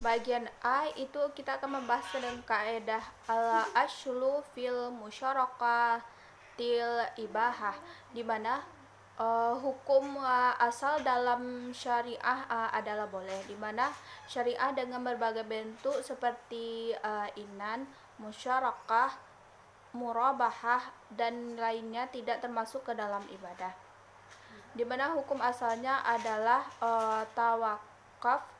Bagian A itu kita akan membahas tentang kaidah al-aslu fil musyarakah til ibahah, di mana hukum asal dalam syariah adalah boleh, di mana syariah dengan berbagai bentuk seperti inan, musyarakah, murabahah dan lainnya tidak termasuk ke dalam ibadah, di mana hukum asalnya adalah tawakaf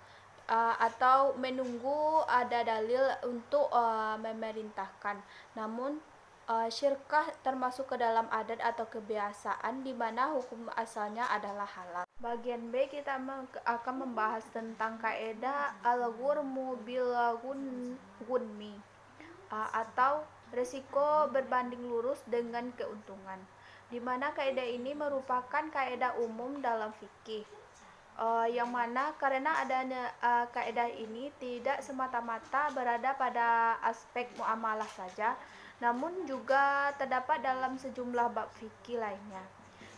atau menunggu ada dalil untuk memerintahkan. Namun syirkah termasuk ke dalam adat atau kebiasaan di mana hukum asalnya adalah halal. Bagian B kita akan membahas tentang kaidah al-ghurmu bil gunmi atau resiko berbanding lurus dengan keuntungan, di mana kaidah ini merupakan kaidah umum dalam fikih, yang mana karena adanya kaidah ini tidak semata-mata berada pada aspek muamalah saja, namun juga terdapat dalam sejumlah bab fikih lainnya.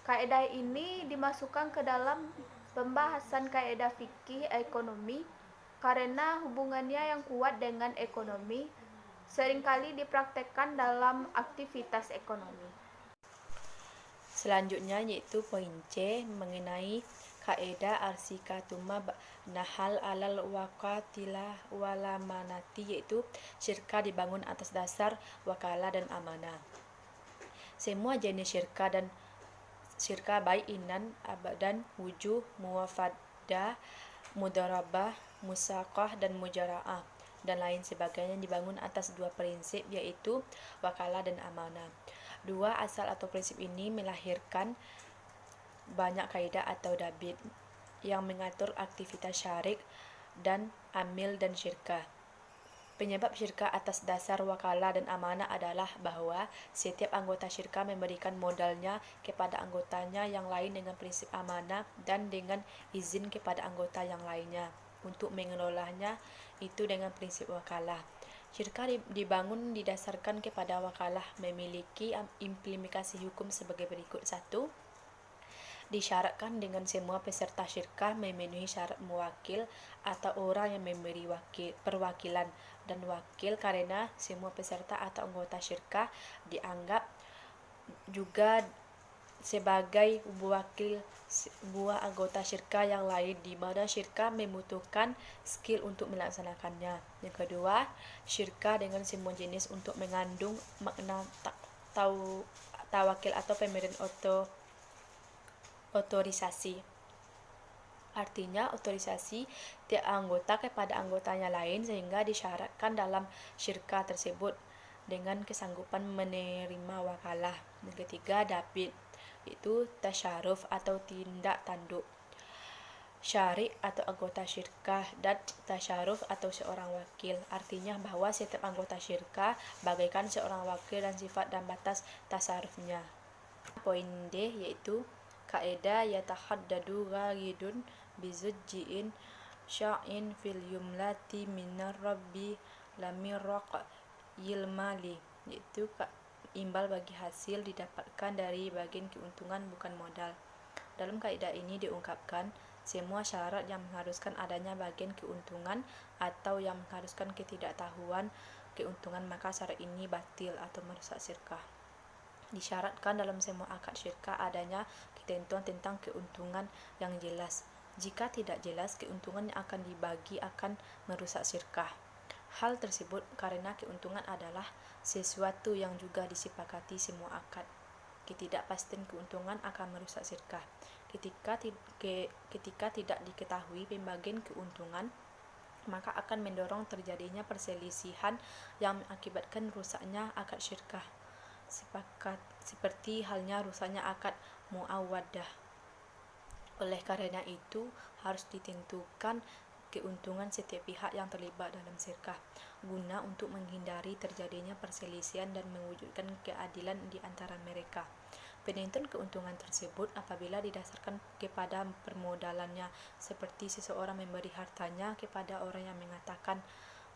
Kaidah ini dimasukkan ke dalam pembahasan kaidah fikih ekonomi karena hubungannya yang kuat dengan ekonomi seringkali dipraktekkan dalam aktivitas ekonomi. Selanjutnya yaitu poin C mengenai kaidah arsikatuma nahal alal wakatilah walamanati, yaitu syirka dibangun atas dasar wakalah dan amanah. Semua jenis syirka baik inan, abadan, wujuh, muwafadah, mudarabah, musaqah dan mujara'ah dan lain sebagainya dibangun atas dua prinsip, yaitu wakalah dan amanah. Dua asal atau prinsip ini melahirkan banyak kaidah atau dabit yang mengatur aktivitas syarik dan amil dan syirka. Penyebab syirka atas dasar wakalah dan amanah adalah bahwa setiap anggota syirka memberikan modalnya kepada anggotanya yang lain dengan prinsip amanah dan dengan izin kepada anggota yang lainnya untuk mengelolanya itu dengan prinsip wakalah. Syirka dibangun didasarkan kepada wakalah memiliki implikasi hukum sebagai berikut. 1. Disyaratkan dengan semua peserta syirkah memenuhi syarat muwakil atau orang yang memberi perwakilan dan wakil, karena semua peserta atau anggota syirkah dianggap juga sebagai wakil buah anggota syirkah yang lain, di mana syirkah membutuhkan skill untuk melaksanakannya. Yang kedua, syirkah dengan semua jenis untuk mengandung makna tawakil atau pemberian otorisasi. Artinya otorisasi tiap anggota kepada anggotanya lain, sehingga disyaratkan dalam syirkah tersebut dengan kesanggupan menerima wakalah. Yang ketiga, dabit, yaitu tasyaruf atau tindak tanduk syari atau anggota syirkah, dan tasyaruf atau seorang wakil. Artinya bahwa setiap anggota syirkah bagaikan seorang wakil dan sifat dan batas tasarufnya. Poin D yaitu kaidah yatahaddadu gharidun bizujjiin sya'in fil yumlati minar rabbi lamiraq yilmali, yaitu imbal bagi hasil didapatkan dari bagian keuntungan bukan modal. Dalam kaidah ini diungkapkan semua syarat yang mengharuskan adanya bagian keuntungan atau yang mengharuskan ketidaktahuan keuntungan, maka syarat ini batil atau merusak syirkah. Disyaratkan dalam semua akad syirkah adanya ketentuan tentang keuntungan yang jelas. Jika tidak jelas, keuntungan yang akan dibagi akan merusak syirkah. Hal tersebut karena keuntungan adalah sesuatu yang juga disepakati semua akad. Ketidakpastian keuntungan akan merusak syirkah. Ketika tidak diketahui pembagian keuntungan, maka akan mendorong terjadinya perselisihan yang mengakibatkan rusaknya akad syirkah, seperti halnya rusaknya akad muawadah. Oleh karena itu, harus ditentukan keuntungan setiap pihak yang terlibat dalam syirkah guna untuk menghindari terjadinya perselisihan dan mewujudkan keadilan di antara mereka. Penentuan keuntungan tersebut apabila didasarkan kepada permodalannya, seperti seseorang memberi hartanya kepada orang yang mengatakan,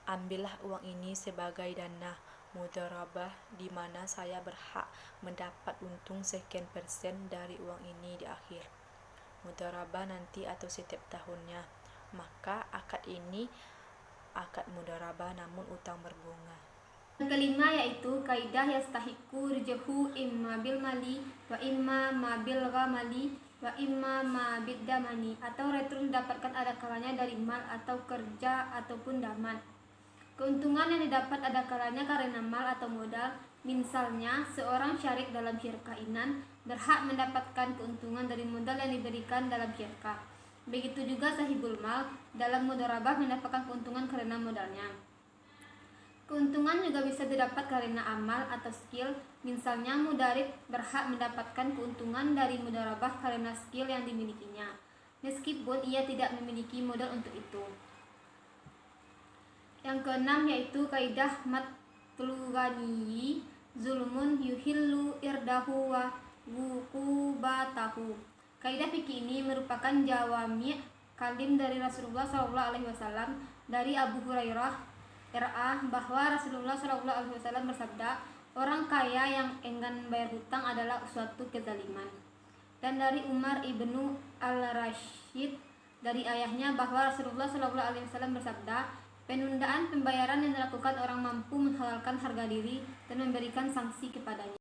ambillah uang ini sebagai dana mudarabah, di mana saya berhak mendapat untung sekian persen dari uang ini di akhir mudarabah nanti atau setiap tahunnya. Maka akad ini akad mudharabah namun utang berbunga. Yang kelima yaitu kaidah yastahiqu rijhu imma bil mali wa imma ma bil ghamali wa imma ma bid damani, atau return didapatkan ada kalanya dari mal atau kerja ataupun daman. Keuntungan yang didapat ada kalanya karena mal atau modal. Misalnya, seorang syarik dalam syirkah inan berhak mendapatkan keuntungan dari modal yang diberikan dalam syirkah. Begitu juga sahibul mal dalam mudharabah mendapatkan keuntungan karena modalnya. Keuntungan juga bisa didapat karena amal atau skill. Misalnya, mudarib berhak mendapatkan keuntungan dari mudharabah karena skill yang dimilikinya, meskipun ia tidak memiliki modal untuk itu. Yang keenam yaitu kaidah matlugani zulmun yuhillu irdahu wa wuqubatahu. Kaidah fikih ini merupakan jawami' kalim dari Rasulullah SAW dari Abu Hurairah bahwa Rasulullah SAW bersabda, orang kaya yang enggan bayar hutang adalah suatu kezaliman. Dan dari Umar ibnu al-Rashid dari ayahnya bahwa Rasulullah SAW bersabda, penundaan pembayaran yang dilakukan orang mampu menghalalkan harga diri dan memberikan sanksi kepadanya.